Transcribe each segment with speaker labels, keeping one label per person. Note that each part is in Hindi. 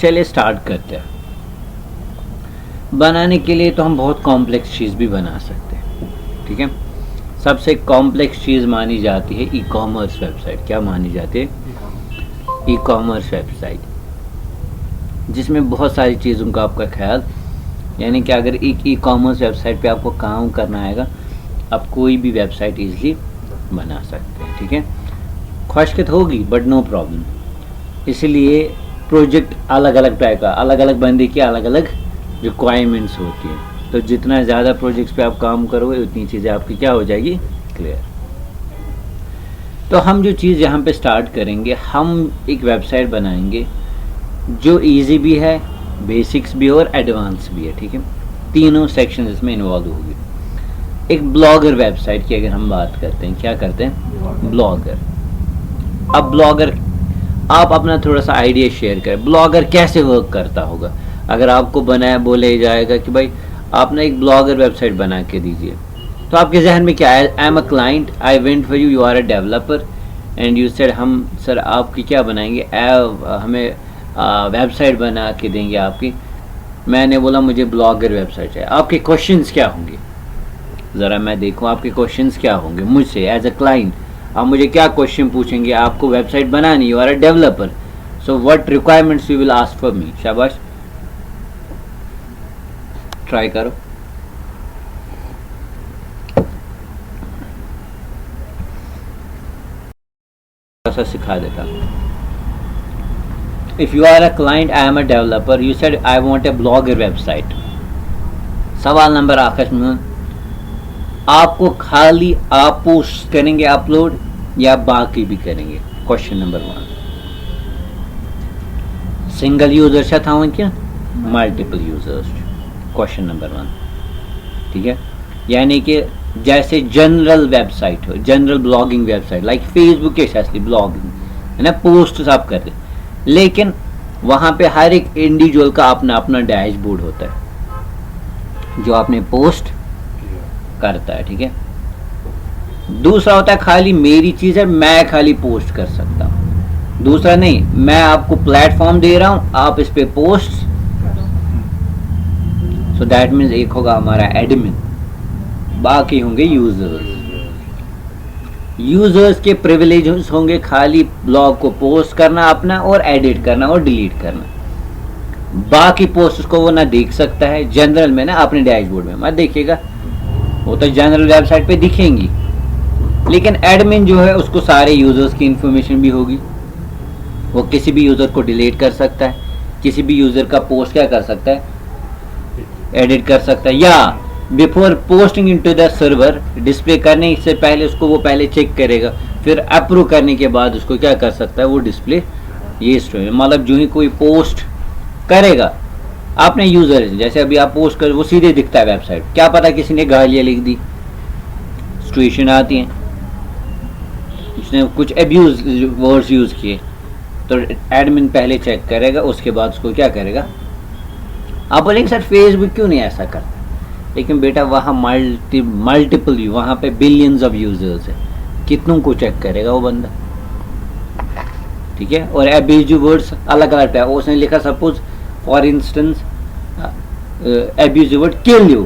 Speaker 1: चलिए स्टार्ट करते हैं। बनाने के लिए तो हम बहुत कॉम्प्लेक्स चीज़ भी बना सकते हैं, ठीक है। सबसे कॉम्प्लेक्स चीज़ मानी जाती है ई कॉमर्स वेबसाइट। क्या मानी जाती है? ई कॉमर्स वेबसाइट, जिसमें बहुत सारी चीज़ों का आपका ख्याल, यानी कि अगर एक ई कॉमर्स वेबसाइट पे आपको काम करना आएगा, आप कोई भी वेबसाइट इजीली बना सकते हैं, ठीक है। खुशकित होगी बट नो प्रॉब्लम। इसलिए प्रोजेक्ट अलग अलग टाइप का, अलग अलग बंदे की अलग अलग रिक्वायरमेंट्स होती है। तो जितना ज़्यादा प्रोजेक्ट्स पे आप काम करोगे उतनी चीज़ें आपकी क्या हो जाएगी? क्लियर। तो हम जो चीज़ यहाँ पे स्टार्ट करेंगे, हम एक वेबसाइट बनाएंगे जो इजी भी है, बेसिक्स भी और एडवांस भी है, ठीक है। तीनों सेक्शन इसमें इन्वॉल्व होगी। एक ब्लॉगर वेबसाइट की अगर हम बात करते हैं, क्या करते हैं? ब्लॉगर। अब ब्लॉगर, आप अपना थोड़ा सा आइडिया शेयर करें, ब्लॉगर कैसे वर्क करता होगा। अगर आपको बनाया बोले जाएगा कि भाई आप ना एक ब्लॉगर वेबसाइट बना के दीजिए, तो आपके जहन में क्या है? I am a client, I went for you, you are a developer and you said हम सर आपकी क्या बनाएंगे, हमें वेबसाइट बना के देंगे आपकी। मैंने बोला मुझे ब्लॉगर वेबसाइट चाहिए। आपके क्वेश्चंस क्या होंगे? ज़रा मैं देखूं आपके क्वेश्चंस क्या होंगे मुझसे एज अ क्लाइंट। आप मुझे क्या क्वेश्चन पूछेंगे? आपको वेबसाइट बनानी, you are a developer, so what requirements you will ask for me. शाबाश, ट्राई करो। ऐसा सिखा देता। If you are a client, I am a developer, you said I want a blogger website. सवाल नंबर आखिर में, आपको खाली आप पोस्ट करेंगे अपलोड या बाकी भी करेंगे? Question number 1। सिंगल यूजर से था क्या मल्टीपल यूजर्स? क्वेश्चन नंबर 1, ठीक है। यानी कि जैसे जनरल वेबसाइट हो, general blogging website like Facebook के असली ब्लॉगिंग है ना, पोस्ट आप करते, लेकिन वहां पे हर एक इंडिविजुअल का अपना अपना डैशबोर्ड होता है जो आपने पोस्ट करता है, ठीक है। दूसरा होता है खाली मेरी चीज है, मैं खाली पोस्ट कर सकता हूं। दूसरा नहीं, मैं आपको प्लेटफॉर्म दे रहा हूं, आप इस पे पोस्ट, सो दैट मीन्स एक होगा हमारा एडमिन, बाकी होंगे यूजर्स। यूजर्स के प्रिविलेजेस होंगे खाली ब्लॉग को पोस्ट करना अपना और एडिट करना और डिलीट करना। बाकी पोस्ट को वो ना देख सकता है जनरल में, ना अपने डैशबोर्ड में मत देखिएगा, वो तो जनरल वेबसाइट पे दिखेंगी, लेकिन एडमिन जो है उसको सारे यूजर्स की इंफॉर्मेशन भी होगी। वो किसी भी यूजर को डिलीट कर सकता है, किसी भी यूजर का पोस्ट क्या कर सकता है? एडिट कर सकता है, या before posting into the server, display करने से पहले उसको वो पहले चेक करेगा, फिर अप्रूव करने के बाद उसको क्या कर सकता है? वो डिस्प्ले, ये स्टोरी मतलब जो ही कोई पोस्ट करेगा आपने यूजर, जैसे अभी आप पोस्ट कर, वो सीधे दिखता है वेबसाइट। क्या पता किसी ने गालियाँ लिख दी, सिचुएशन आती है, उसने कुछ एब्यूज वर्ड्स यूज किए, तो एडमिन पहले चेक करेगा, उसके बाद उसको क्या करेगा? आप बोलेंगे सर फेसबुक क्यों नहीं ऐसा करता? लेकिन बेटा वहाँ मल्टीपल, वहाँ पे बिलियंस ऑफ यूजर्स है, कितनों को चेक करेगा वो बंदा, ठीक है। और एब्यूजिव वर्ड्स अलग अलग टाइप, उसने लिखा suppose for instance abusive word kill you,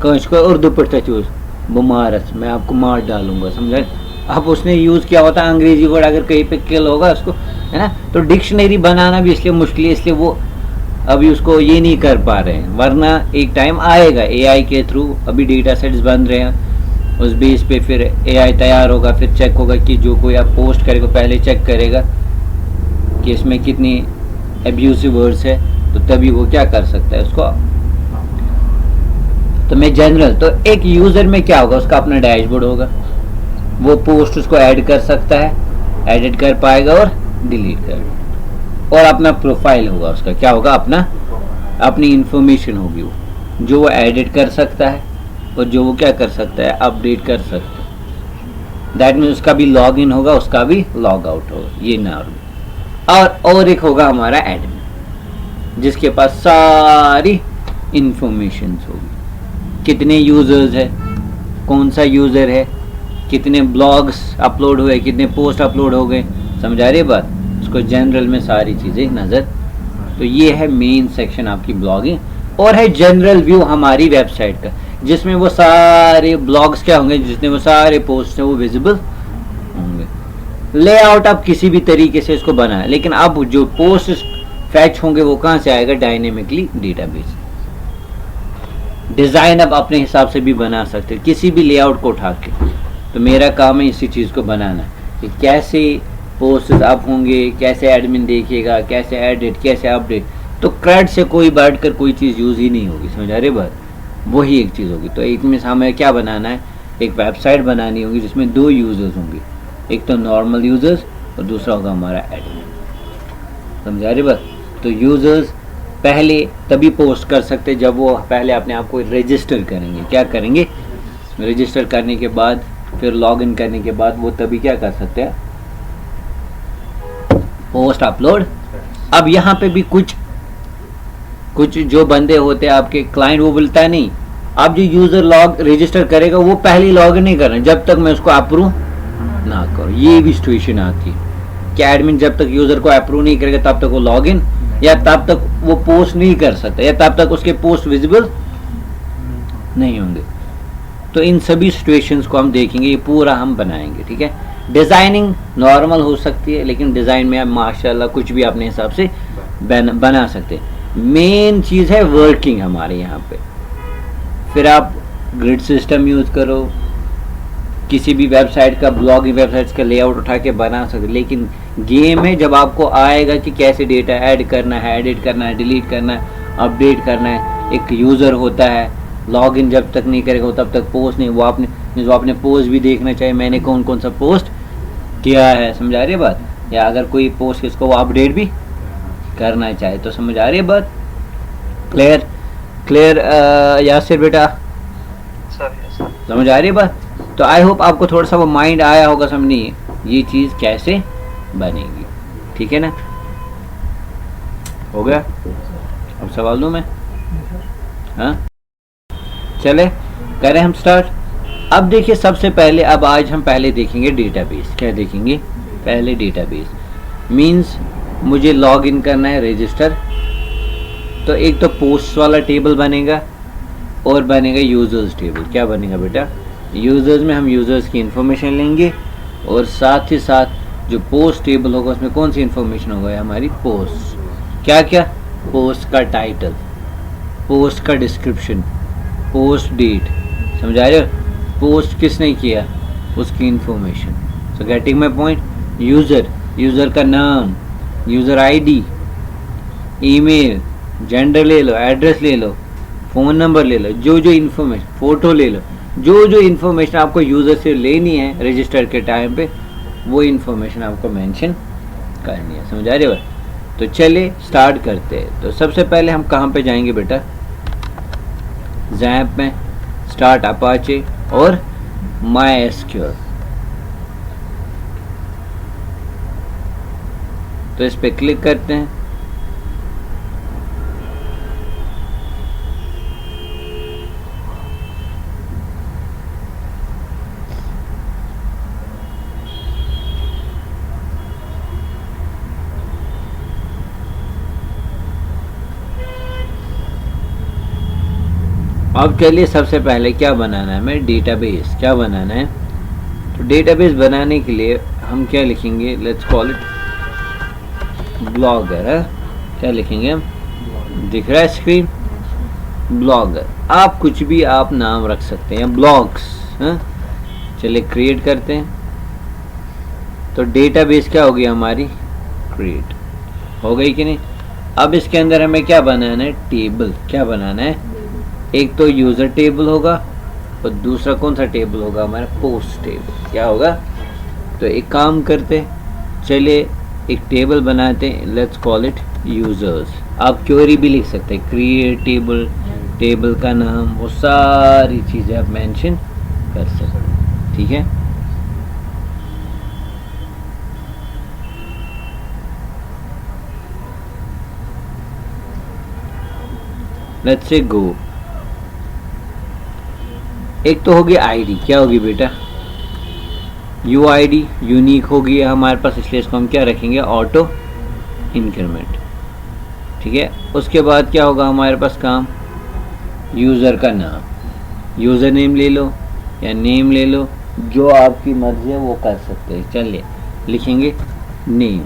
Speaker 1: कंच को उर्दू पढ़ता चूज बुमारस, मैं आपको मार डालूंगा, समझे। अब उसने यूज किया होता अंग्रेजी वर्ड, अगर कहीं पे किल होगा उसको, है ना। तो डिक्शनरी बनाना भी इसलिए मुश्किल है, इसलिए वो अभी उसको ये नहीं कर पा रहे हैं, वरना एक टाइम आएगा एआई के थ्रू। अभी डेटा सेट्स बन रहे हैं, उस बेस पे फिर एआई तैयार होगा, फिर चेक होगा कि जो कोई आप पोस्ट करेगा पहले चेक करेगा कि इसमें कितनी एब्यूसिव वर्ड्स है, तो तभी वो क्या कर सकता है उसको। तो मैं जनरल, तो एक यूजर में क्या होगा? उसका अपना डैशबोर्ड होगा, वो पोस्ट उसको ऐड कर सकता है, एडिट कर पाएगा और डिलीट कर, और अपना प्रोफाइल होगा उसका, क्या होगा? अपना अपनी इंफॉर्मेशन होगी वो, जो वो एडिट कर सकता है और जो वो क्या कर सकता है? अपडेट कर सकता है। दैट मीन्स उसका भी लॉग इन होगा, उसका भी लॉग आउट होगा, ये नॉर्मल। और एक होगा हमारा एडमिन, जिसके पास सारी इंफॉर्मेशन होगी, कितने यूजर्स है, कौन सा यूजर है, कितने ब्लॉग्स अपलोड हुए, कितने पोस्ट अपलोड हो गए, समझा रही बात। उसको जनरल में सारी चीज़ें नज़र तो ये है मेन सेक्शन आपकी ब्लॉगिंग, और है जनरल व्यू हमारी वेबसाइट का, जिसमें वो सारे ब्लॉग्स क्या होंगे, जिसमें वो सारे पोस्ट हैं वो विजिबल होंगे। लेआउट आप किसी भी तरीके से इसको बनाए, लेकिन अब जो पोस्ट फैच होंगे वो कहाँ से आएगा, डायनेमिकली डेटाबेस। डिज़ाइन अब अपने हिसाब से भी बना सकते हैं किसी भी लेआउट को उठा के। तो मेरा काम है इसी चीज़ को बनाना कि कैसे पोस्ट अप होंगे, कैसे एडमिन देखेगा, कैसे एडिट, कैसे अपडेट। तो क्रैड से कोई बढ़कर कोई चीज़ यूज़ ही नहीं होगी, समझ आ रही बात, वही एक चीज़ होगी। तो एक में हमें क्या बनाना है, एक वेबसाइट बनानी होगी जिसमें 2 यूज़र्स होंगे, एक तो नॉर्मल यूज़र्स और दूसरा होगा हमारा एडमिन, समझ आ रही बात। तो यूज़र्स पहले तभी पोस्ट कर सकते जब वो पहले अपने आप को रजिस्टर करेंगे। क्या करेंगे, रजिस्टर करने के बाद फिर लॉगिन करने के बाद वो तभी क्या कर सकते हैं, पोस्ट अपलोड। अब यहाँ पे भी कुछ जो बंदे होते हैं आपके क्लाइंट, वो बोलता है नहीं, अब जो यूजर लॉग रजिस्टर करेगा वो पहले लॉग इन नहीं करना जब तक मैं उसको अप्रूव ना करूँ। ये भी सिचुएशन आती है कि एडमिन जब तक यूजर को अप्रूव नहीं करेगा तब तक वो लॉग इन या तब तक वो पोस्ट नहीं कर सकता या तब तक उसके पोस्ट विजिबल नहीं होंगे। तो इन सभी सिचुएशंस को हम देखेंगे, ये पूरा हम बनाएंगे, ठीक है। डिज़ाइनिंग नॉर्मल हो सकती है, लेकिन डिज़ाइन में आप माशाल्लाह कुछ भी अपने हिसाब से बना सकते हैं। मेन चीज़ है वर्किंग हमारे यहाँ पे। फिर आप ग्रिड सिस्टम यूज़ करो, किसी भी वेबसाइट का, ब्लॉगिंग वेबसाइट्स का लेआउट उठा के बना सकते, लेकिन गेम है जब आपको आएगा कि कैसे डेटा ऐड करना है, एडिट करना है, डिलीट करना है, अपडेट करना है। एक यूज़र होता है, लॉगिन जब तक नहीं करेगा तब तक पोस्ट नहीं, वो आपने पोस्ट भी देखना चाहिए, मैंने कौन कौन सा पोस्ट किया है, समझ आ रही है बात। या अगर कोई पोस्ट इसको वो अपडेट भी करना चाहे तो समझ आ रही है बात। क्लियर यासिर बेटा, समझ आ रही है बात। तो आई होप आपको थोड़ा सा वो माइंड आया होगा समझनी ये चीज़ कैसे बनेगी, ठीक है ना। हो गया, अब सवाल दूँ मैं, हाँ चले करें हम स्टार्ट। अब देखिए सबसे पहले, अब आज हम पहले देखेंगे डेटाबेस। क्या देखेंगे, पहले डेटाबेस मींस मुझे लॉग इन करना है, रजिस्टर। तो एक तो पोस्ट वाला टेबल बनेगा और बनेगा यूजर्स टेबल। क्या बनेगा बेटा, यूजर्स में हम यूजर्स की इंफॉर्मेशन लेंगे और साथ ही साथ जो पोस्ट टेबल होगा उसमें कौन सी इंफॉर्मेशन होगा, हमारी पोस्ट। क्या क्या, पोस्ट का टाइटल, पोस्ट का डिस्क्रिप्शन, पोस्ट डेट, समझ आ रहे हो, पोस्ट किसने किया उसकी information. So getting my point. User का नाम, यूज़र आईडी, ईमेल, जेंडर ले लो, एड्रेस ले लो, फ़ोन नंबर ले लो, जो इन्फॉर्मेशन, फ़ोटो ले लो, जो इन्फॉर्मेशन आपको यूज़र से लेनी है रजिस्टर के टाइम पे, वो इन्फॉर्मेशन आपको मेंशन करनी है, समझ आ रही है। तो चलिए स्टार्ट करते हैं। तो सबसे पहले हम कहाँ पे जाएंगे बेटा, ज़ैम्प में स्टार्ट अपाचे और MySQL। तो इस पे क्लिक करते हैं। अब चलिए सबसे पहले क्या बनाना है हमें, डेटाबेस। क्या बनाना है, तो डेटाबेस बनाने के लिए हम क्या लिखेंगे, लेट्स कॉल इट ब्लॉगर है। क्या लिखेंगे हम, दिख रहा है स्क्रीन, ब्लॉगर। आप कुछ भी आप नाम रख सकते हैं, ब्लॉग्स। चलिए क्रिएट करते हैं। तो डेटाबेस क्या होगी हमारी, क्रिएट हो गई कि नहीं। अब इसके अंदर हमें क्या बनाना है, टेबल। क्या बनाना है, एक तो यूज़र टेबल होगा और दूसरा कौन सा टेबल होगा, हमारा पोस्ट टेबल। क्या होगा, तो एक काम करते, चलिए एक टेबल बनाते हैं, लेट्स कॉल इट यूज़र्स। आप क्वेरी भी लिख सकते हैं, क्रिएट टेबल, टेबल का नाम, वो सारी चीज़ें आप मेंशन कर सकते हैं, ठीक है। लेट्स से गो। एक तो होगी आईडी। क्या होगी बेटा, UID, यूनिक होगी हमारे पास, इसलिए इसको हम क्या रखेंगे, ऑटो इंक्रीमेंट, ठीक है। उसके बाद क्या होगा हमारे पास काम, यूज़र का नाम, यूज़र नेम ले लो या नेम ले लो, जो आपकी मर्ज़ी है वो कर सकते हैं। चलिए लिखेंगे नेम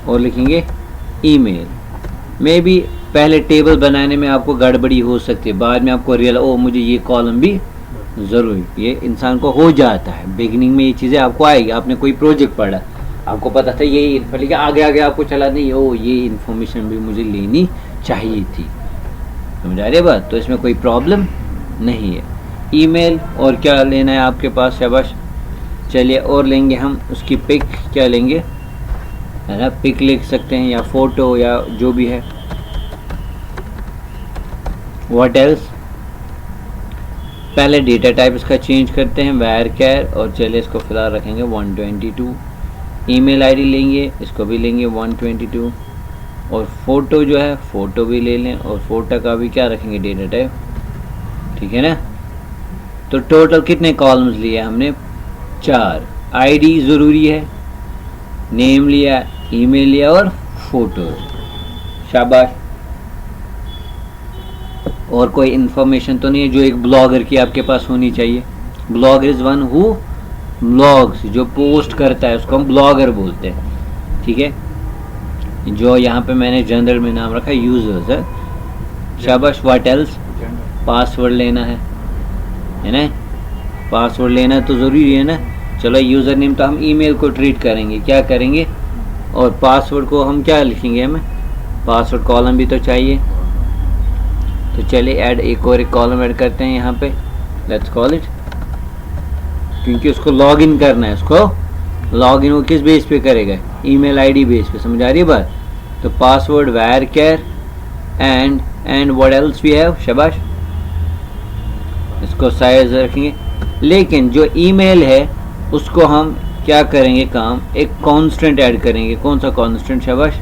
Speaker 1: और लिखेंगे ईमेल। मे भी पहले टेबल बनाने में आपको गड़बड़ी हो सकती है, बाद में आपको रियल ओ मुझे ये कॉलम भी ज़रूरी, ये इंसान को हो जाता है। बिगिनिंग में ये चीज़ें आपको आएगी, आपने कोई प्रोजेक्ट पढ़ा, आपको पता था ये इन्फो, लेकिन आगे आगे आपको चला नहीं, ओ ये इन्फॉर्मेशन भी मुझे लेनी चाहिए थी। समझा रहे बात? तो इसमें कोई प्रॉब्लम नहीं है। ईमेल और क्या लेना है आपके पास, शाबाश। चलिए और लेंगे हम उसकी पिक, क्या लेंगे, है ना, पिक लिख सकते हैं या फ़ोटो या जो भी है। व्हाट एल्स, पहले डेटा टाइप इसका चेंज करते हैं varchar, और चलिए इसको फिलहाल रखेंगे 122। ईमेल आईडी लेंगे, इसको भी लेंगे 122, और फ़ोटो जो है फ़ोटो भी ले लें, और फ़ोटो का भी क्या रखेंगे, डेटा टाइप, ठीक है ना। तो टोटल कितने कॉलम्स लिए हमने, 4। आईडी ज़रूरी है, नेम लिया, ईमेल लिया और फ़ोटो, शाबाश। और कोई इन्फॉर्मेशन तो नहीं है जो एक ब्लॉगर की आपके पास होनी चाहिए। Blogger is one who blogs, जो पोस्ट करता है उसको हम ब्लॉगर बोलते हैं, ठीक है। जो यहाँ पे मैंने जनरल में नाम रखा यूजर्स है, शाबाश। व्हाट एल्स, पासवर्ड लेना है ना, पासवर्ड लेना तो ज़रूरी है ना। चलो यूज़र नेम तो हम ईमेल को ट्रीट करेंगे, क्या करेंगे, और पासवर्ड को हम क्या लिखेंगे, हमें पासवर्ड कॉलम भी तो चाहिए। तो चलिए ऐड एक और एक कॉलम ऐड करते हैं यहाँ पे, लेट्स कॉल इट, क्योंकि उसको लॉग इन करना है, उसको लॉग इन वो किस बेस पे करेगा, ईमेल आईडी बेस पे। समझ आ रही है बात? तो password varchar and what else we have, शाबाश। इसको साइज रखेंगे, लेकिन जो ईमेल है उसको हम क्या करेंगे काम, एक कांस्टेंट ऐड करेंगे। कौन सा कांस्टेंट, शाबाश,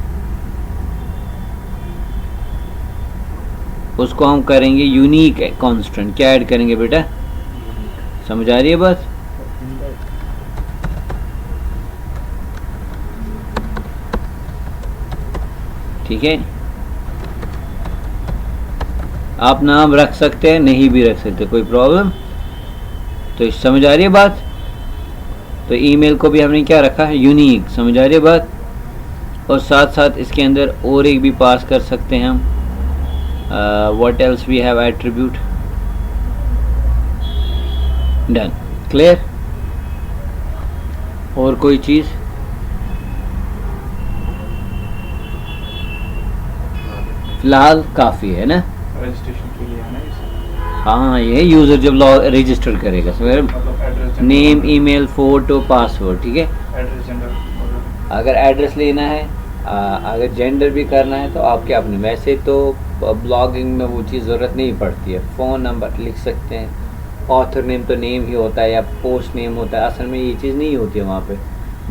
Speaker 1: उसको हम करेंगे यूनिक कांस्टेंट। क्या ऐड करेंगे बेटा, समझ आ रही है बात? ठीक है, आप नाम रख सकते हैं, नहीं भी रख सकते, कोई प्रॉब्लम। तो समझ आ रही है बात? तो ईमेल को भी हमने क्या रखा है, यूनिक। समझ आ रही है बात? और साथ साथ इसके अंदर और एक भी पास कर सकते हैं हम, what else we have, attribute, done, clear. और कोई चीज़, फिलहाल काफ़ी है ना,
Speaker 2: रजिस्ट्रेशन के लिए है ना इसे?
Speaker 1: हाँ ये यूज़र जब रजिस्टर करेगा, समझ, नेम, ईमेल, फ़ोटो, पासवर्ड, ठीक है।
Speaker 2: एड्रेस, जेंडर,
Speaker 1: अगर एड्रेस लेना है, अगर जेंडर भी करना है तो आपके अपने, वैसे तो ब्लॉगिंग में वो चीज़ ज़रूरत नहीं पड़ती है। फ़ोन नंबर लिख सकते हैं, ऑथर नेम तो नेम ही होता है या पोस्ट नेम होता है, असल में ये चीज़ नहीं होती है वहाँ पे।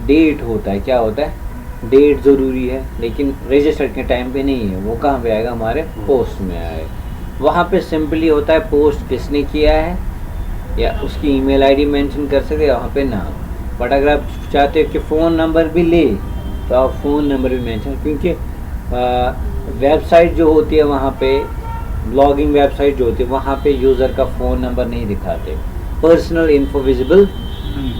Speaker 1: डेट होता है, क्या होता है, डेट ज़रूरी है, लेकिन रजिस्टर के टाइम पे नहीं है। वो कहाँ पे आएगा, हमारे पोस्ट में आएगा। वहाँ पे सिंपली होता है पोस्ट किसने किया है, या उसकी ईमेल आईडी मेंशन कर सकते हैं वहाँ पे नाम। बट अगर आप चाहते हो कि फ़ोन नंबर भी ले तो आप फ़ोन नंबर भी मेंशन, क्योंकि वेबसाइट जो होती है वहाँ पे, ब्लॉगिंग वेबसाइट जो होती है वहाँ पे यूज़र का फ़ोन नंबर नहीं दिखाते, पर्सनल इन्फो विजिबल,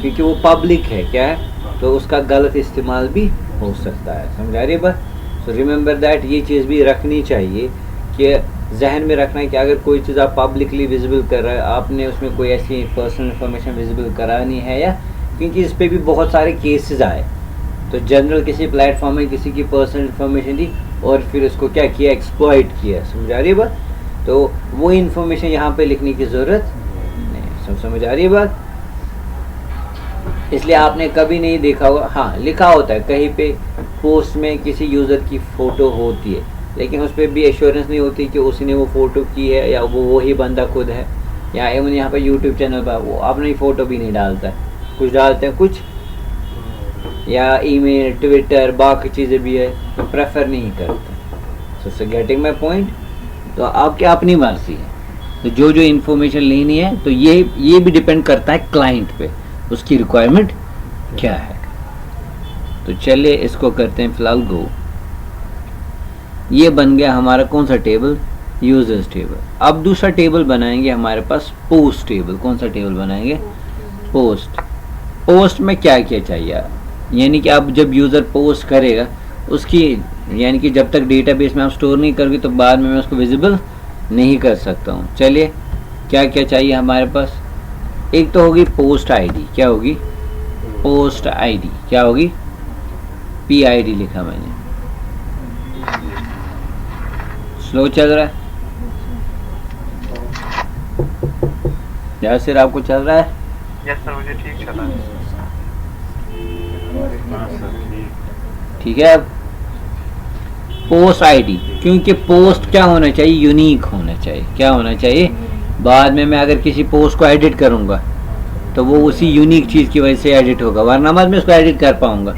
Speaker 1: क्योंकि वो पब्लिक है, क्या है, तो उसका गलत इस्तेमाल भी हो सकता है। समझ आ रही है बात? सो रिमेंबर दैट, ये चीज़ भी रखनी चाहिए कि जहन में रखना है कि अगर कोई चीज़ आप पब्लिकली विजिबल कर रहे हैं, आपने उसमें कोई ऐसी पर्सनल इन्फॉर्मेशन विजिबल करानी है, या क्योंकि इस पर भी बहुत सारे केसेस आए, तो जनरल किसी प्लेटफॉर्म में किसी की पर्सनल इन्फॉर्मेशन दी और फिर उसको क्या किया, एक्सप्लॉइट किया। समझ आ रही है बात? तो वो इन्फॉर्मेशन यहाँ पे लिखने की ज़रूरत नहीं। सब समझ आ रही है बात? इसलिए आपने कभी नहीं देखा होगा, हाँ लिखा होता है कहीं पे पोस्ट में किसी यूज़र की फ़ोटो होती है, लेकिन उस पर भी एश्योरेंस नहीं होती कि उसने वो फ़ोटो की है या वो वही बंदा खुद है, या एवं यहाँ पर यूट्यूब चैनल पर वो अपनी फ़ोटो भी नहीं डालता है, कुछ डालते हैं कुछ, या ईमेल, ट्विटर, बाकी चीज़ें भी है, तो प्रेफर नहीं करते। सो गेटिंग माई पॉइंट? तो आपकी अपनी मर्जी है, तो जो जो इन्फॉर्मेशन लेनी है, तो ये भी डिपेंड करता है क्लाइंट पे, उसकी रिक्वायरमेंट क्या है। तो चलिए इसको करते हैं फिलहाल गो। ये बन गया हमारा कौन सा टेबल, यूजर्स टेबल। अब दूसरा टेबल बनाएंगे हमारे पास पोस्ट टेबल। कौन सा टेबल बनाएंगे, पोस्ट। पोस्ट में क्या क्या चाहिए, यानी कि अब जब यूज़र पोस्ट करेगा उसकी, यानी कि जब तक डेटाबेस में आप स्टोर नहीं करोगे तो बाद में मैं उसको विजिबल नहीं कर सकता हूँ। चलिए क्या क्या चाहिए हमारे पास, एक तो होगी पोस्ट आईडी। क्या होगी, पोस्ट आईडी। क्या होगी, PID लिखा मैंने, स्लो चल रहा है यासिर, आपको चल रहा है?
Speaker 2: यस सर, मुझे ठीक चला है।
Speaker 1: ठीक है। अब पोस्ट आईडी, क्योंकि पोस्ट क्या होना चाहिए, यूनिक होना चाहिए। क्या होना चाहिए, बाद में मैं अगर किसी पोस्ट को एडिट करूंगा तो वो उसी यूनिक चीज़ की वजह से एडिट होगा, वरना बाद में उसको एडिट कर पाऊंगा।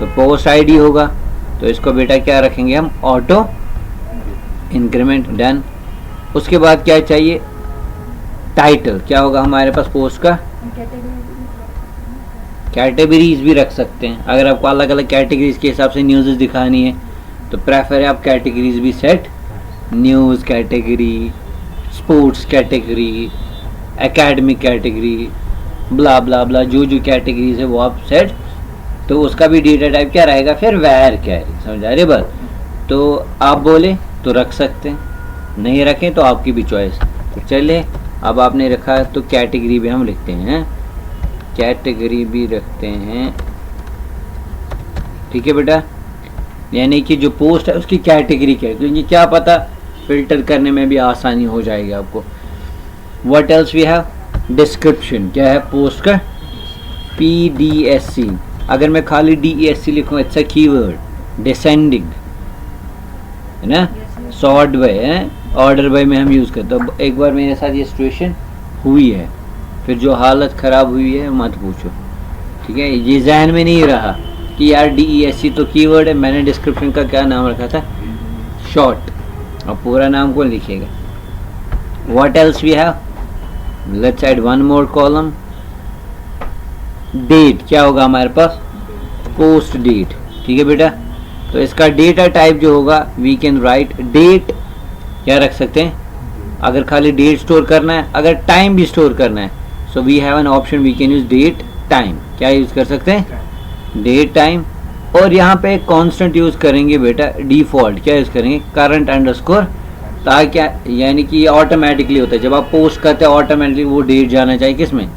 Speaker 1: तो पोस्ट आईडी होगा, तो इसको बेटा क्या रखेंगे हम, ऑटो इंक्रीमेंट, डन। उसके बाद क्या चाहिए, टाइटल। क्या होगा हमारे पास पोस्ट का, कैटेगरीज भी रख सकते हैं। अगर आपको अलग अलग कैटेगरीज के हिसाब से न्यूज़ दिखानी है तो प्रेफर है आप कैटेगरीज भी set, news category, sports category, academic category, blah blah blah, जो जो कैटेगरीज है वो आप सेट। तो उसका भी डेटा टाइप क्या रहेगा फिर, वैर कैरी। समझ आ रही बात? तो आप बोले तो रख सकते हैं, नहीं रखें तो आपकी भी चॉइस। तो चलिए, अब आपने रखा तो कैटेगरी भी हम लिखते हैं, कैटेगरी भी रखते हैं। ठीक है बेटा, यानी कि जो पोस्ट है उसकी कैटेगरी क्या है, क्योंकि क्या पता फिल्टर करने में भी आसानी हो जाएगी आपको। What else we have, description. क्या है पोस्ट का, PDSC। अगर मैं खाली DESC लिखूँ, इट्स अ कीवर्ड, डिसेंडिंग है ना, सॉर्ट बाय है, ऑर्डर बाय में हम यूज़ करते हैं। एक बार मेरे साथ ये सिचुएशन हुई है, फिर जो हालत ख़राब हुई है मत पूछो। ठीक है, ये जहन में नहीं रहा कि यार DESC तो कीवर्ड है, मैंने डिस्क्रिप्शन का क्या नाम रखा था, शॉर्ट। अब पूरा नाम कौन लिखेगा। What else we have, let's add one more column, date. क्या होगा हमारे पास, पोस्ट डेट। ठीक है बेटा, तो इसका डेटा टाइप जो होगा, वी कैन राइट डेट। क्या रख सकते हैं, अगर खाली डेट स्टोर करना है, अगर टाइम भी स्टोर करना है, so we have an option, we can use date time. क्या यूज कर सकते हैं, डेट टाइम। और यहाँ पे कांस्टेंट यूज करेंगे बेटा, डिफॉल्ट। क्या यूज करेंगे, करंट अंडरस्कोर, ताकि यानी कि ये ऑटोमेटिकली होता है, जब आप पोस्ट करते हैं ऑटोमेटिकली वो डेट जाना चाहिए किसमें,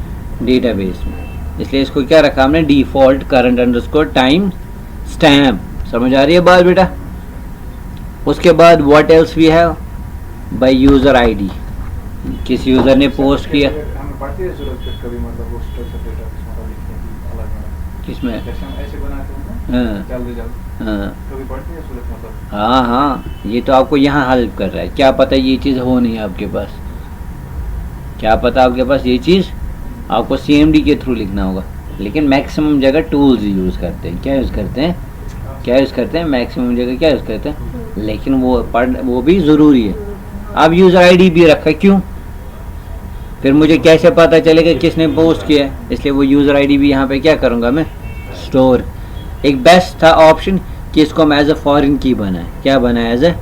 Speaker 1: डेटाबेस में। इसलिए इसको क्या रखा हमने, default current underscore time stamp. समझ आ रही है बात बेटा? उसके बाद what else we have, by user ID. किस यूजर ने पोस्ट किया,
Speaker 2: हमें पड़ती है जरूरत फिर कभी, मतलब वो स्ट्रक्चर डेटा मतलब लिखने की अलग
Speaker 1: किसमें,
Speaker 2: जैसे हम ऐसे बनाते हैं
Speaker 1: हाँ
Speaker 2: ना, जल्दी
Speaker 1: हाँ
Speaker 2: कभी पड़ती है जरूरत, मतलब
Speaker 1: हाँ हाँ, ये तो आपको यहाँ हेल्प कर रहा है। क्या पता ये चीज़ हो नहीं आपके पास, क्या पता आपके पास ये चीज़, आपको CMD के थ्रू लिखना होगा। लेकिन मैक्सिमम जगह टूल्स यूज़ करते हैं। क्या यूज़ करते हैं, क्या यूज़ करते हैं, मैक्सिमम जगह क्या यूज़ करते हैं, लेकिन वो भी ज़रूरी है। अब यूज़र आईडी भी रखा, क्यों, फिर मुझे कैसे पता चलेगा किसने पोस्ट किया है, इसलिए वो यूज़र आईडी भी यहाँ पे क्या करूँगा मैं, स्टोर। एक बेस्ट था ऑप्शन कि इसको हम एज अ फॉरेन की बनाए। क्या बनाए, एज ए,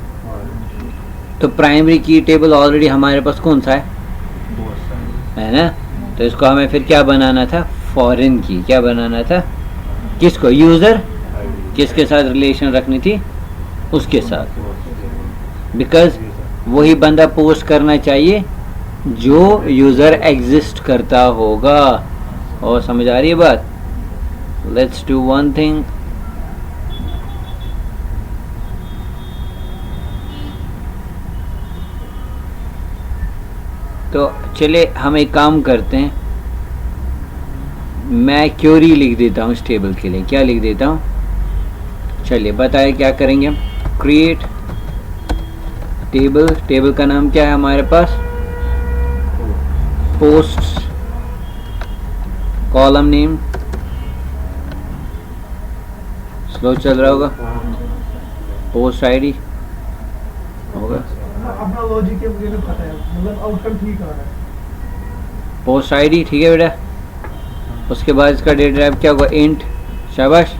Speaker 1: तो प्राइमरी की टेबल ऑलरेडी हमारे पास कौन सा है ना, तो इसको हमें फिर क्या बनाना था, फॉरेन की। क्या बनाना था, किसको, यूज़र, किसके साथ रिलेशन रखनी थी, उसके साथ, बिकॉज वही बंदा पोस्ट करना चाहिए जो यूज़र एग्जिस्ट करता होगा। और समझ आ रही है बात? लेट्स डू वन थिंग, तो चले हम एक काम करते हैं, मैं क्वेरी लिख देता हूँ इस टेबल के लिए। क्या लिख देता हूँ, चलिए बताए क्या करेंगे हम, क्रिएट टेबल। टेबल का नाम क्या है हमारे पास, पोस्ट, कॉलम नेम, स्लो चल रहा होगा, पोस्ट आईडी होगा,
Speaker 3: अपना लॉजिक है, मुझे भी पता है, मतलब आउटकम ठीक आ रहा है।
Speaker 1: पोस्ट आईडी, ठीक है बेटा। उसके बाद इसका डेटा टाइप क्या होगा, इंट, शाबाश,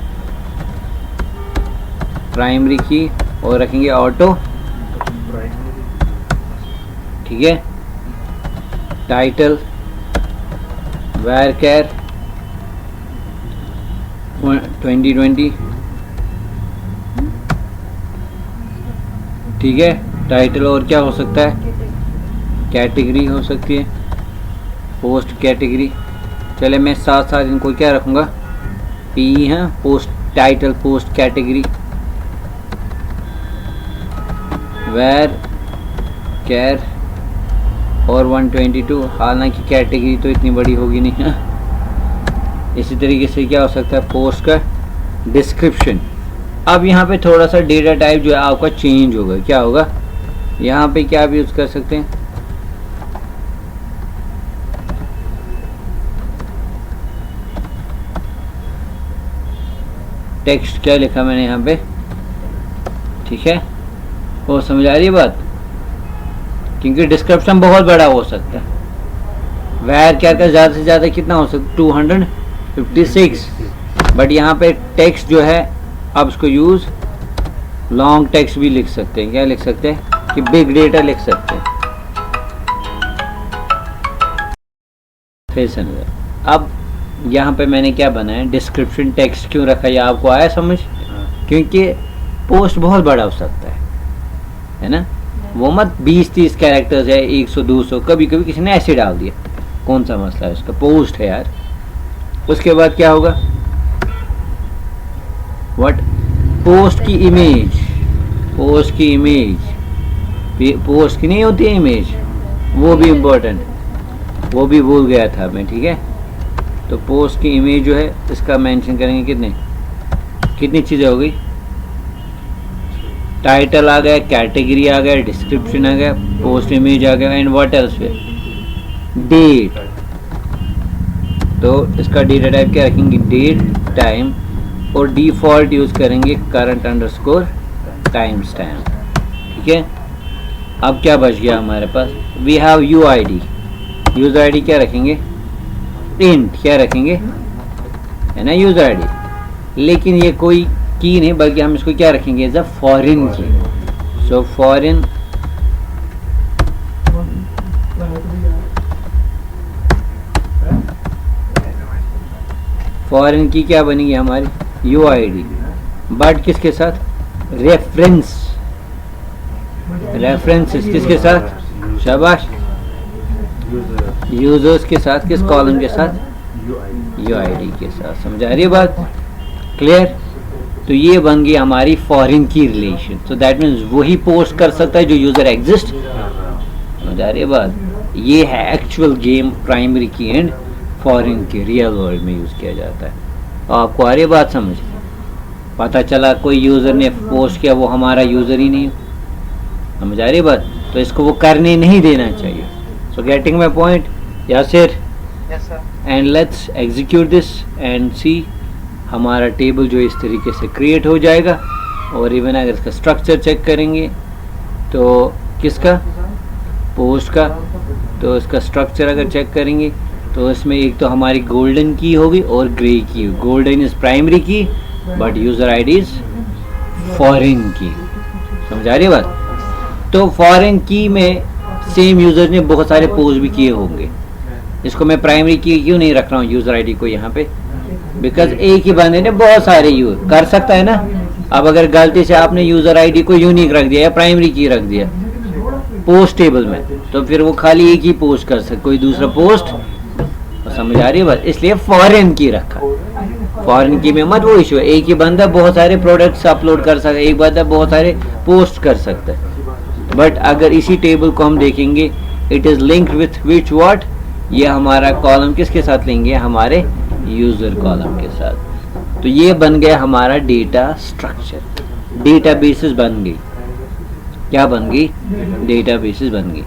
Speaker 1: प्राइमरी की। और रखेंगे ऑटो, ठीक है। टाइटल varchar 2020, ठीक है। टाइटल और क्या हो सकता है, कैटेगरी हो सकती है, पोस्ट कैटेगरी। चले मैं साथ साथ इनको क्या रखूँगा, पी है, post title post category varchar और 122। हालांकि कैटेगरी तो इतनी बड़ी होगी नहीं है। इसी तरीके से क्या हो सकता है, पोस्ट का डिस्क्रिप्शन। अब यहाँ पे थोड़ा सा डेटा टाइप जो है आपका चेंज होगा। क्या होगा, यहाँ पे क्या आप यूज़ कर सकते हैं, टेक्स्ट क्या लिखा मैंने यहाँ पे, ठीक है। वो समझ आ रही है बात, क्योंकि डिस्क्रिप्शन बहुत बड़ा हो सकता है। varchar का ज़्यादा से ज़्यादा कितना हो सकता है, 256। बट यहाँ पे टेक्स्ट जो है आप उसको यूज़ लॉन्ग टेक्स्ट भी लिख सकते हैं। क्या लिख सकते हैं कि बिग डेटा लिख सकते हैं। फिर समझ, अब यहाँ पे मैंने क्या बनाया, डिस्क्रिप्शन टेक्स्ट क्यों रखा, ये आपको आया समझ, क्योंकि पोस्ट बहुत बड़ा हो सकता है ना। वो मत 20-30 कैरेक्टर्स है, 100-200, कभी कभी किसी ने ऐसे डाल दिया, कौन सा मसला है उसका, पोस्ट है यार। उसके बाद क्या होगा, व्हाट, पोस्ट की इमेज, पोस्ट की इमेज, पोस्ट की नहीं होती है इमेज, वो भी इम्पोर्टेंट, वो भी भूल गया था मैं, ठीक है। तो पोस्ट की इमेज जो है इसका मेंशन करेंगे, कितनी चीज़ें हो गई, टाइटल आ गया, कैटेगरी आ गया, डिस्क्रिप्शन आ गया, पोस्ट इमेज आ गया, एंड व्हाट एल्स पे, डेट। तो इसका डेटा टाइप क्या रखेंगे, डेट टाइम, और डिफ़ॉल्ट यूज़ करेंगे करंट अंडरस्कोर टाइम स्टैम्प, ठीक है। अब क्या बच गया हमारे पास, we have UID, user ID क्या रखेंगे, इंट क्या रखेंगे, है ना यूज़र आईडी। लेकिन ये कोई की नहीं, बल्कि हम इसको क्या रखेंगे, एज अ फॉरेन की। सो फॉरेन फॉरेन की क्या बनेगी हमारी, यूआईडी, बट किसके साथ, रेफरेंस, रेफरेंसेस किसके साथ, शाबाश, यूजर्स के साथ, किस कॉलम के साथ, यूआईडी के साथ। समझ आ रही है बात, क्लियर। तो ये बन गई हमारी फॉरेन की रिलेशन। सो दैट मीन्स वही पोस्ट कर सकता है जो यूजर एग्जिस्ट। समझ आ रही है बात, ये है एक्चुअल गेम प्राइमरी की एंड फॉरेन की रियल वर्ल्ड में यूज़ किया जाता है। तो आपको आ रही है बात समझ, पता चला कोई यूज़र ने पोस्ट किया, वो हमारा यूज़र ही नहीं, समझ आ रही है बात, तो इसको वो करने नहीं देना चाहिए। So getting my point, Yasir, and let's execute this and see, हमारा टेबल जो इस तरीके से क्रिएट हो जाएगा। और इवन अगर इसका स्ट्रक्चर चेक करेंगे तो किसका, पोस्ट का, तो इसका स्ट्रक्चर अगर चेक करेंगे तो इसमें एक तो हमारी गोल्डन की होगी और ग्रे की। गोल्डन इज प्राइमरी की but user ID is foreign की। समझ आ रही है बात। तो फॉरेन की में सेम यूज़र ने बहुत सारे पोस्ट भी किए होंगे, इसको मैं प्राइमरी की क्यों नहीं रख रहा हूँ यूज़र आईडी को यहाँ पे, बिकॉज एक ही बंदे ने बहुत सारे यूज कर सकता है ना। अब अगर गलती से आपने यूज़र आईडी को यूनिक रख दिया या प्राइमरी की रख दिया पोस्ट टेबल में, तो फिर वो खाली एक ही पोस्ट कर सकते, कोई दूसरा पोस्ट। समझ आ रही है बात, इसलिए फॉरेन की रखा। फॉरेन की में मत वो इशू है, एक ही बंदा बहुत सारे प्रोडक्ट्स अपलोड कर सकता है, एक बंदा बहुत सारे पोस्ट कर सकता है। बट अगर इसी टेबल को हम देखेंगे, it is linked with which what, ये हमारा कॉलम किसके साथ लेंगे, हमारे यूज़र कॉलम के साथ। तो ये बन गया हमारा डेटा स्ट्रक्चर, डेटाबेसेस बन गई। क्या बन गई, डेटाबेसेस बन गई।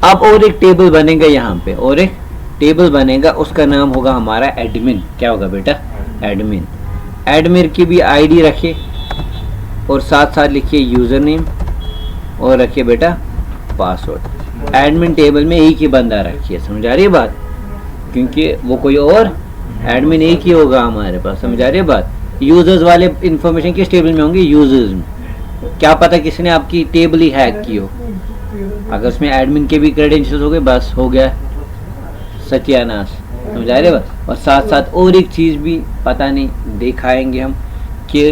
Speaker 1: अब और एक टेबल बनेगा यहाँ पे, और एक टेबल बनेगा, उसका नाम होगा हमारा एडमिन। क्या होगा बेटा, एडमिन। एडमिन की भी आईडी रखिए और साथ साथ लिखिए यूज़र नेम और रखिए बेटा पासवर्ड। एडमिन टेबल में एक ही बंदा रखिए, समझ आ रही है बात, क्योंकि वो कोई और एडमिन एक ही होगा हमारे पास। समझ आ रही है बात। यूजर्स वाले इंफॉर्मेशन किस टेबल में होंगे, यूजर्स में। क्या पता किसी ने आपकी टेबल ही हैक की हो, अगर उसमें एडमिन के भी क्रेडेंशियल्स हो गए, बस हो गया सत्यानाश, समझा रहे बस। और साथ साथ और एक चीज़ भी पता नहीं दिखाएंगे हम कि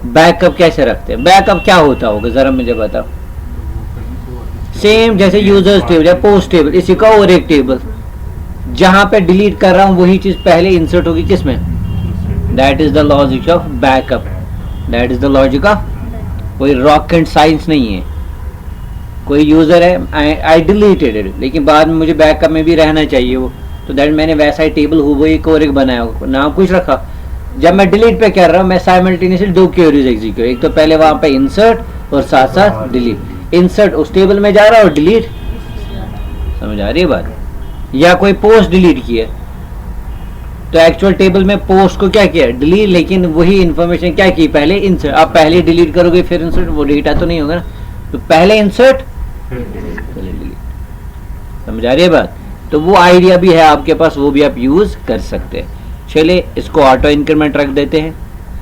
Speaker 1: बैकअप कैसे रखते हैं। बैकअप क्या होता होगा ज़रा मुझे बताओ। सेम जैसे यूजर्स टेबल या पोस्ट टेबल, इसी का और एक टेबल जहां पे डिलीट कर रहा हूं वही चीज पहले इंसर्ट होगी किसमें, that is the logic of backup, that is the logic of, कोई रॉकेट साइंस नहीं है। कोई यूजर है आई डिलीटेड इट, लेकिन बाद में मुझे बैकअप में भी रहना चाहिए वो, तो दैट मैंने वैसा ही टेबल हो एक और एक बनाया, नाम कुछ रखा। जब मैं डिलीट पे कर रहा हूँ मैं साइमल्टेनियसली दो क्वेरीज एग्जीक्यूट, एक तो पहले वहां पे इंसर्ट और साथ साथ डिलीट। इंसर्ट उस टेबल में जा रहा है और डिलीट, समझ आ रही है बात। या कोई पोस्ट डिलीट की है तो एक्चुअल टेबल में पोस्ट को क्या किया, डिलीट, लेकिन वही इंफॉर्मेशन क्या की, पहले इंसर्ट। आप पहले डिलीट करोगे फिर इंसर्ट, वो डेटा तो नहीं होगा ना, तो पहले इंसर्ट पहले डिलीट, समझ आ रही है बात। तो वो आइडिया भी है आपके पास, वो भी आप यूज कर सकते हैं। चलिए इसको ऑटो इंक्रीमेंट रख देते हैं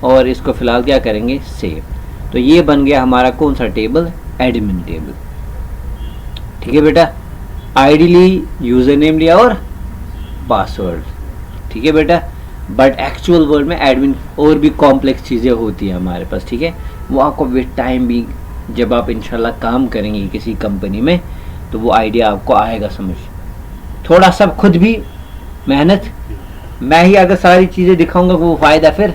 Speaker 1: और इसको फिलहाल क्या करेंगे, सेव। तो ये बन गया हमारा कौन सा टेबल, एडमिन टेबल। ठीक है बेटा, आईडी ली, यूजर नेम लिया और पासवर्ड, ठीक है बेटा। बट एक्चुअल वर्ल्ड में एडमिन और भी कॉम्प्लेक्स चीज़ें होती हैं हमारे पास, ठीक है। वो आपको विद टाइम भी जब आप इंशाल्लाह काम करेंगे किसी कंपनी में तो वो आइडिया आपको आएगा समझ। थोड़ा सा खुद भी मेहनत, मैं ही अगर सारी चीज़ें दिखाऊंगा वो फ़ायदा, फिर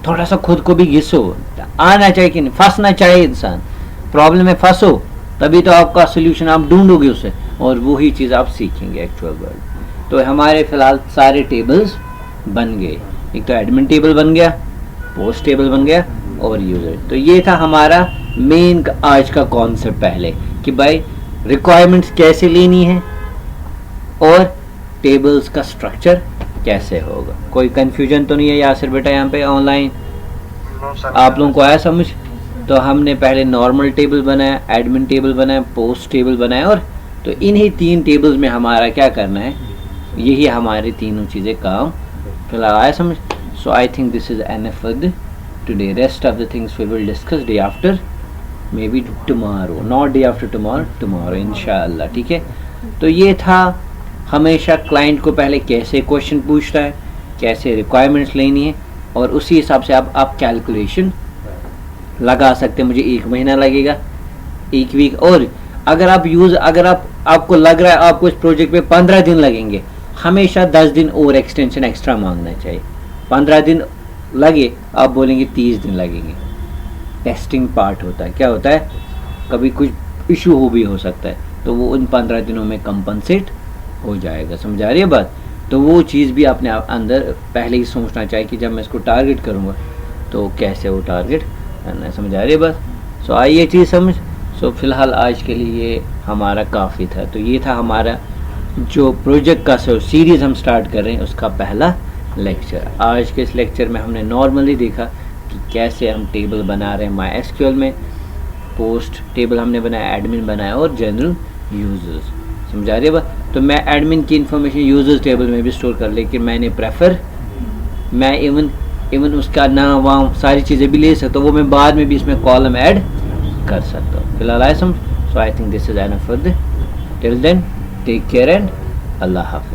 Speaker 1: थोड़ा सा खुद को भी घिसो, आना चाहिए कि नहीं, फंसना चाहिए इंसान, प्रॉब्लम में फंसो तभी तो आपका सोल्यूशन आप ढूंढोगे उसे, और वही चीज़ आप सीखेंगे एक्चुअल वर्ल्ड। तो हमारे फिलहाल सारे टेबल्स बन गए, एक तो एडमिन टेबल बन गया, पोस्ट टेबल बन गया और यूजर। तो ये था हमारा मेन आज का कॉन्सेप्ट पहले कि भाई रिक्वायरमेंट्स कैसे लेनी है और टेबल्स का स्ट्रक्चर कैसे होगा। कोई कंफ्यूजन तो नहीं है यासिर बेटा यहाँ पे ऑनलाइन, आप लोगों को आया समझ। तो हमने पहले नॉर्मल टेबल बनाया, एडमिन टेबल बनाया, पोस्ट टेबल बनाया, और तो इन्हीं तीन टेबल्स में हमारा क्या करना है, यही हमारी तीनों चीज़ें काम फिलहाल आया समझ। So I think this is enough for today, rest of the things we will discuss day after, maybe tomorrow, not day after tomorrow, tomorrow इंशाअल्लाह, ठीक है। तो ये था हमेशा क्लाइंट को पहले कैसे क्वेश्चन पूछना है, कैसे रिक्वायरमेंट्स लेनी है, और उसी हिसाब से आप कैलकुलेशन लगा सकते हैं। मुझे 1 महीना लगेगा, 1 वीक, और अगर आपको लग रहा है आपको इस प्रोजेक्ट पे 15 दिन लगेंगे, हमेशा 10 दिन और एक्सटेंशन एक्स्ट्रा मांगना चाहिए। 15 दिन लगे आप बोलेंगे 30 दिन लगेंगे, टेस्टिंग पार्ट होता है। क्या होता है, कभी कुछ इशू हो भी हो सकता है, तो वो उन 15 दिनों में कंपनसेट हो जाएगा, समझा रही है बात। तो वो चीज़ भी आपने अंदर पहले ही सोचना चाहिए कि जब मैं इसको टारगेट करूँगा तो कैसे वो टारगेट करना है, समझा रही है बस। सो आइए चीज़ समझ। सो फिलहाल आज के लिए हमारा काफ़ी था। तो ये था हमारा जो प्रोजेक्ट का सीरीज़ हम स्टार्ट कर रहे हैं उसका पहला लेक्चर। आज के इस लेक्चर में हमने नॉर्मली देखा कि कैसे हम टेबल बना रहे हैं MySQL में, पोस्ट टेबल हमने बनाया, एडमिन बनाया और जनरल यूजर्स, समझा रही है बात। तो मैं एडमिन की इन्फॉर्मेशन यूजर्स टेबल में भी स्टोर कर, लेकिन मैंने मैं इवन उसका नाम वाम सारी चीज़ें भी ले सकता हूँ, वो मैं बाद में भी इसमें कॉलम ऐड कर सकता हूँ। फिलहाल आए समझ। So I think this is enough for till then, take care and अल्लाह हाफिज़।